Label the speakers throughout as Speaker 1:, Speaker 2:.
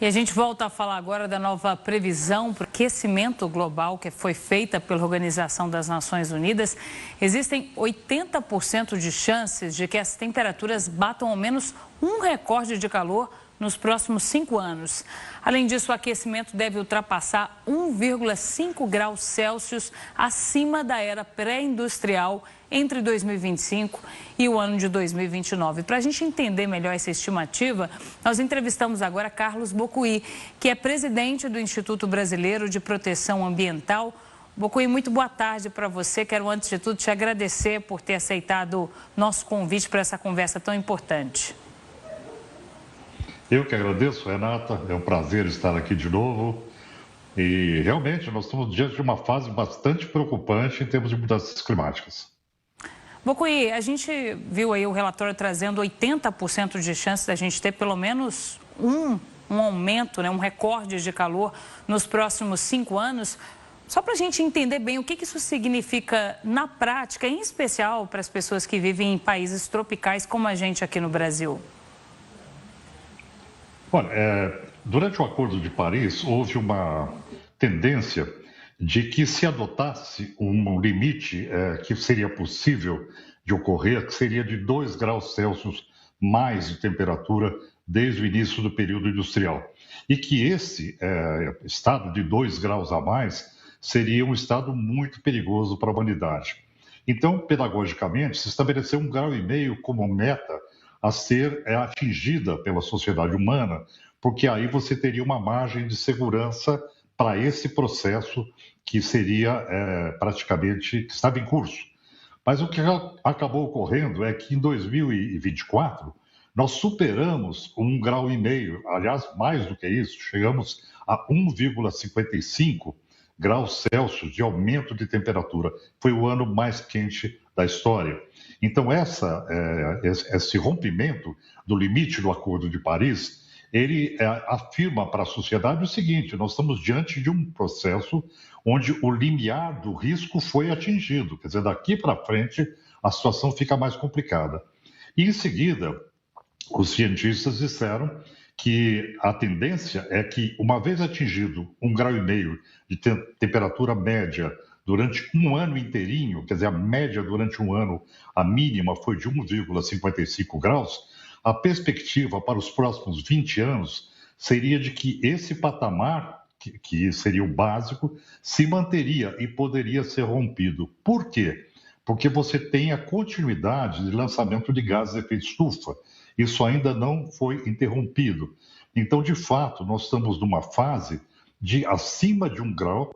Speaker 1: E a gente volta a falar agora da nova previsão para o aquecimento global que foi feita pela Organização das Nações Unidas. Existem 80% de chances de que as temperaturas batam ao menos um recorde de calor nos próximos 5 anos. Além disso, o aquecimento deve ultrapassar 1,5 graus Celsius acima da era pré-industrial entre 2025 e o ano de 2029. Para a gente entender melhor essa estimativa, nós entrevistamos agora Carlos Bocuí, que é presidente do Instituto Brasileiro de Proteção Ambiental. Bocuí, muito boa tarde para você. Quero, antes de tudo, te agradecer por ter aceitado nosso convite para essa conversa tão importante.
Speaker 2: Eu que agradeço, Renata. É um prazer estar aqui de novo. E realmente nós estamos diante de uma fase bastante preocupante em termos de mudanças climáticas.
Speaker 1: Bocuí, a gente viu aí o relatório trazendo 80% de chance da gente ter pelo menos um aumento, um recorde de calor nos próximos 5 anos. Só para a gente entender bem o que isso significa na prática, em especial para as pessoas que vivem em países tropicais como a gente aqui no Brasil.
Speaker 2: Olha, durante o Acordo de Paris, houve uma tendência de que se adotasse um limite que seria possível de ocorrer, que seria de 2 graus Celsius mais de temperatura desde o início do período industrial. E que esse estado de 2 graus a mais seria um estado muito perigoso para a humanidade. Então, pedagogicamente, se estabeleceu 1,5 graus como meta a ser atingida pela sociedade humana, porque aí você teria uma margem de segurança para esse processo que seria praticamente, que estava em curso. Mas o que acabou ocorrendo é que em 2024 nós superamos 1,5 graus, aliás, mais do que isso, chegamos a 1,55 graus Celsius de aumento de temperatura. Foi o ano mais quente da história. Então, esse rompimento do limite do Acordo de Paris, ele afirma para a sociedade o seguinte: nós estamos diante de um processo onde o limiar do risco foi atingido. Quer dizer, daqui para frente, a situação fica mais complicada. E, em seguida, os cientistas disseram que a tendência é que, uma vez atingido 1,5 graus de temperatura média durante um ano inteirinho, quer dizer, a média durante um ano, a mínima foi de 1,55 graus, a perspectiva para os próximos 20 anos seria de que esse patamar, que seria o básico, se manteria e poderia ser rompido. Por quê? Porque você tem a continuidade de lançamento de gases de efeito estufa. Isso ainda não foi interrompido. Então, de fato, nós estamos numa fase de acima de 1,5 graus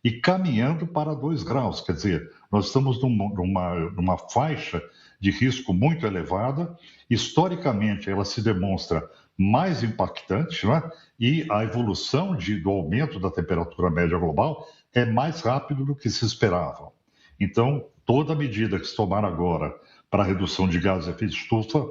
Speaker 2: e caminhando para 2 graus. Quer dizer, nós estamos numa faixa de risco muito elevada. Historicamente, ela se demonstra mais impactante, não é? E a evolução do aumento da temperatura média global é mais rápido do que se esperava. Então, toda medida que se tomar agora para a redução de gases de efeito estufa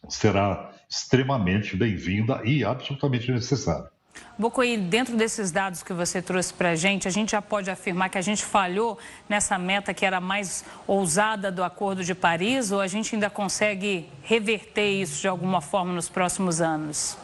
Speaker 2: será extremamente bem-vinda e absolutamente necessária.
Speaker 1: Bocuí, dentro desses dados que você trouxe para a gente já pode afirmar que a gente falhou nessa meta que era mais ousada do Acordo de Paris, ou a gente ainda consegue reverter isso de alguma forma nos próximos anos?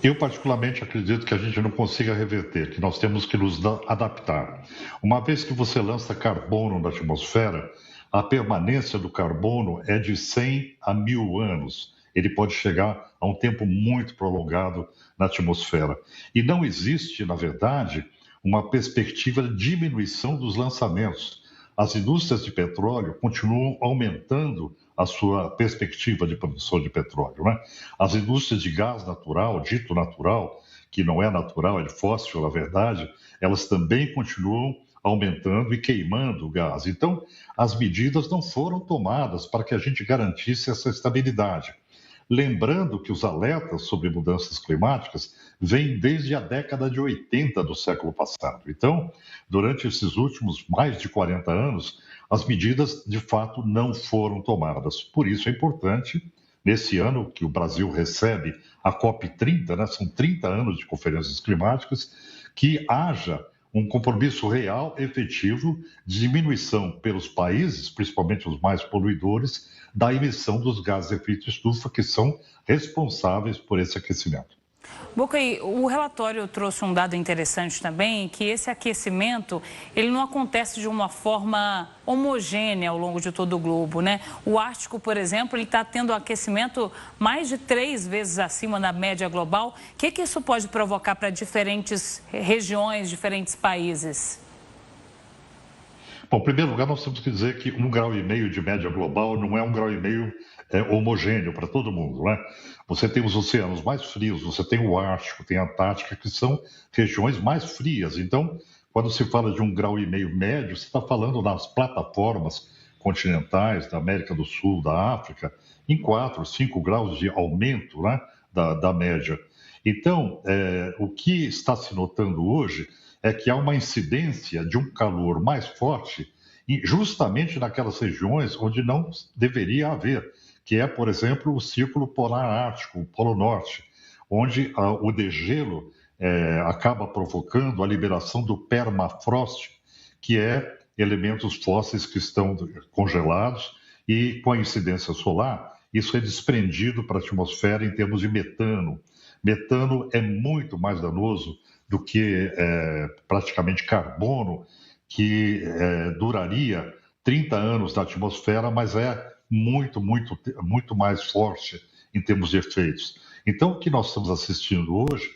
Speaker 2: Eu, particularmente, acredito que a gente não consiga reverter, que nós temos que nos adaptar. Uma vez que você lança carbono na atmosfera, a permanência do carbono é de 100 a 1000 anos. Ele pode chegar a um tempo muito prolongado na atmosfera. E não existe, na verdade, uma perspectiva de diminuição dos lançamentos. As indústrias de petróleo continuam aumentando a sua perspectiva de produção de petróleo, né? As indústrias de gás natural, dito natural, que não é natural, é de fóssil, na verdade, elas também continuam aumentando e queimando o gás. Então, as medidas não foram tomadas para que a gente garantisse essa estabilidade. Lembrando que os alertas sobre mudanças climáticas vêm desde a década de 80 do século passado. Então, durante esses últimos mais de 40 anos, as medidas, de fato, não foram tomadas. Por isso é importante, nesse ano que o Brasil recebe a COP30, né, são 30 anos de conferências climáticas, que haja um compromisso real, efetivo, de diminuição pelos países, principalmente os mais poluidores, da emissão dos gases de efeito estufa, que são responsáveis por esse aquecimento.
Speaker 1: Bocaí, o relatório trouxe um dado interessante também, que esse aquecimento, ele não acontece de uma forma homogênea ao longo de todo o globo, né? O Ártico, por exemplo, ele está tendo aquecimento mais de 3 vezes acima da média global. O que isso pode provocar para diferentes regiões, diferentes países?
Speaker 2: Bom, em primeiro lugar, nós temos que dizer que 1,5 graus de média global não é 1,5 graus homogêneo para todo mundo, né? Você tem os oceanos mais frios, você tem o Ártico, tem a Antártica, que são regiões mais frias. Então, quando se fala de 1,5 graus médio, você está falando nas plataformas continentais da América do Sul, da África, em 4, 5 graus de aumento, né, da média. Então, o que está se notando hoje é que há uma incidência de um calor mais forte justamente naquelas regiões onde não deveria haver, que é, por exemplo, o Círculo Polar Ártico, o Polo Norte, onde o degelo acaba provocando a liberação do permafrost, que é elementos fósseis que estão congelados e, com a incidência solar, isso é desprendido para a atmosfera em termos de metano. Metano é muito mais danoso do que praticamente carbono, que duraria 30 anos na atmosfera, mas é muito mais forte em termos de efeitos. Então, o que nós estamos assistindo hoje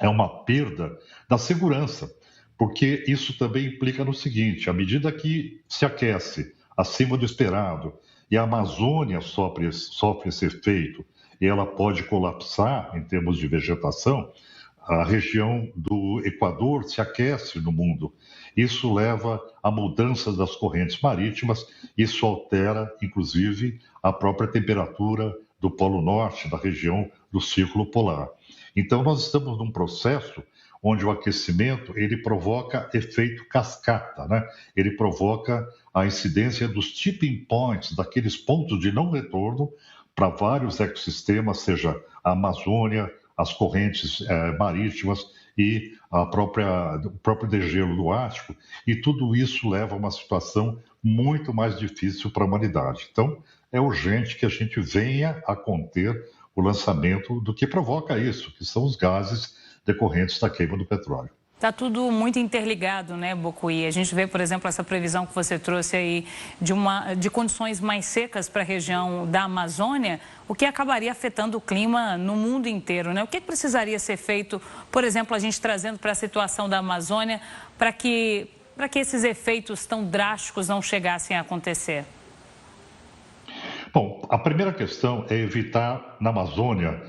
Speaker 2: é uma perda da segurança, porque isso também implica no seguinte: à medida que se aquece acima do esperado e a Amazônia sofre esse efeito e ela pode colapsar em termos de vegetação, a região do Equador se aquece no mundo. Isso leva a mudanças das correntes marítimas, isso altera, inclusive, a própria temperatura do Polo Norte, da região do Círculo Polar. Então, nós estamos num processo onde o aquecimento ele provoca efeito cascata, né? Ele provoca a incidência dos tipping points, daqueles pontos de não retorno para vários ecossistemas, seja a Amazônia, as correntes marítimas e o próprio degelo do Ártico, e tudo isso leva a uma situação muito mais difícil para a humanidade. Então, é urgente que a gente venha a conter o lançamento do que provoca isso, que são os gases decorrentes da queima do petróleo.
Speaker 1: Está tudo muito interligado, né, Bocuí? A gente vê, por exemplo, essa previsão que você trouxe aí de condições mais secas para a região da Amazônia, o que acabaria afetando o clima no mundo inteiro, né? O que precisaria ser feito, por exemplo, a gente trazendo para a situação da Amazônia, para que esses efeitos tão drásticos não chegassem a acontecer?
Speaker 2: Bom, a primeira questão é evitar na Amazônia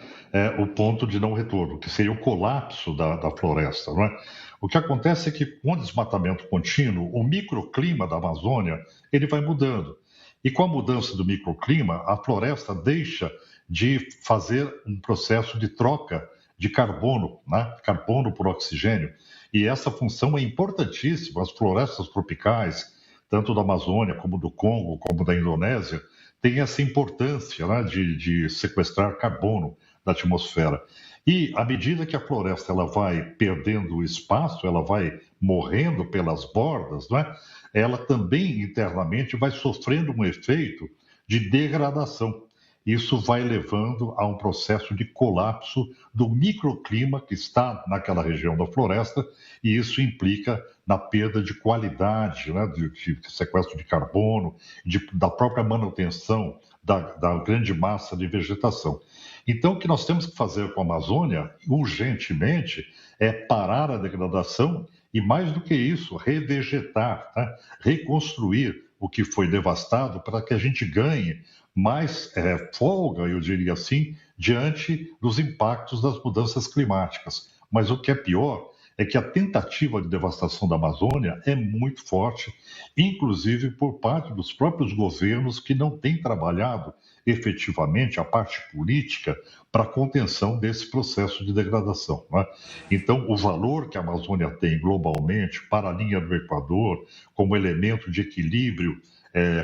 Speaker 2: o ponto de não retorno, que seria o colapso da floresta, não é? O que acontece é que com o desmatamento contínuo, o microclima da Amazônia ele vai mudando. E com a mudança do microclima, a floresta deixa de fazer um processo de troca de carbono, né? Carbono por oxigênio. E essa função é importantíssima. As florestas tropicais, tanto da Amazônia como do Congo, como da Indonésia, têm essa importância, né, de sequestrar carbono da atmosfera. E à medida que a floresta ela vai perdendo espaço, ela vai morrendo pelas bordas, né, ela também internamente vai sofrendo um efeito de degradação. Isso vai levando a um processo de colapso do microclima que está naquela região da floresta, e isso implica na perda de qualidade, né, de sequestro de carbono, da própria manutenção da grande massa de vegetação. Então, o que nós temos que fazer com a Amazônia, urgentemente, é parar a degradação e, mais do que isso, revegetar, né, reconstruir o que foi devastado para que a gente ganhe mais folga, eu diria assim, diante dos impactos das mudanças climáticas. Mas o que é pior é que a tentativa de devastação da Amazônia é muito forte, inclusive por parte dos próprios governos que não têm trabalhado efetivamente a parte política para a contenção desse processo de degradação, né? Então, o valor que a Amazônia tem globalmente para a linha do Equador, como elemento de equilíbrio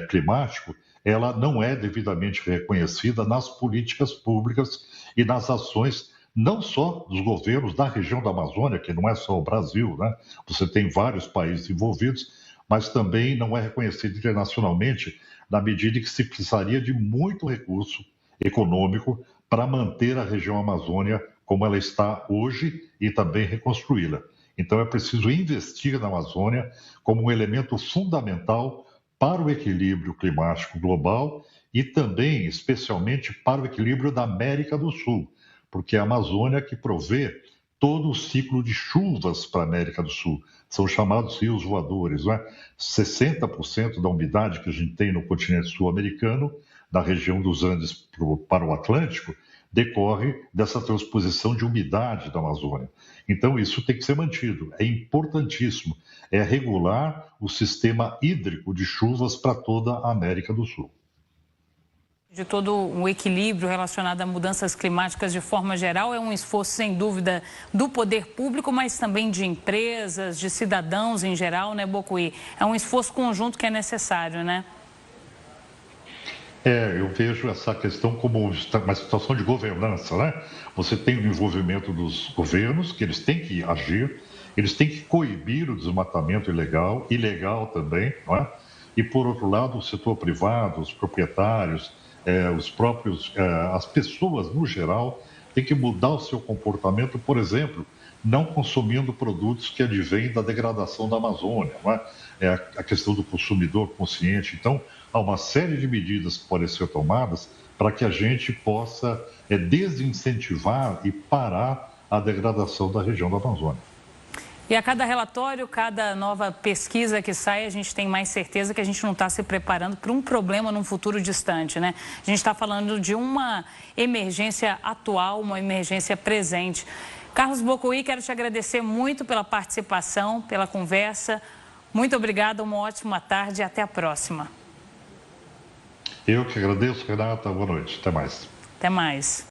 Speaker 2: climático, ela não é devidamente reconhecida nas políticas públicas e nas ações não só dos governos da região da Amazônia, que não é só o Brasil, né? Você tem vários países envolvidos, mas também não é reconhecido internacionalmente na medida em que se precisaria de muito recurso econômico para manter a região Amazônia como ela está hoje e também reconstruí-la. Então é preciso investir na Amazônia como um elemento fundamental para o equilíbrio climático global e também, especialmente, para o equilíbrio da América do Sul, porque é a Amazônia que provê todo o ciclo de chuvas para a América do Sul. São chamados rios voadores, não é? 60% da umidade que a gente tem no continente sul-americano, da região dos Andes para o Atlântico, decorre dessa transposição de umidade da Amazônia. Então, isso tem que ser mantido. É importantíssimo. É regular o sistema hídrico de chuvas para toda a América do Sul.
Speaker 1: De todo um equilíbrio relacionado a mudanças climáticas de forma geral, é um esforço, sem dúvida, do poder público, mas também de empresas, de cidadãos em geral, né, Bocuí? É um esforço conjunto que é necessário, né?
Speaker 2: Eu vejo essa questão como uma situação de governança, né? Você tem o envolvimento dos governos, que eles têm que agir, eles têm que coibir o desmatamento ilegal também, não é? E, por outro lado, o setor privado, os proprietários, as pessoas, no geral, têm que mudar o seu comportamento, por exemplo, não consumindo produtos que advêm da degradação da Amazônia, não é? É a questão do consumidor consciente. Então, há uma série de medidas que podem ser tomadas para que a gente possa desincentivar e parar a degradação da região da Amazônia.
Speaker 1: E a cada relatório, cada nova pesquisa que sai, a gente tem mais certeza que a gente não está se preparando para um problema num futuro distante, né? A gente está falando de uma emergência atual, uma emergência presente. Carlos Bocuí, quero te agradecer muito pela participação, pela conversa. Muito obrigada, uma ótima tarde e até a próxima.
Speaker 2: Eu que agradeço, Renata. Boa noite. Até mais.
Speaker 1: Até mais.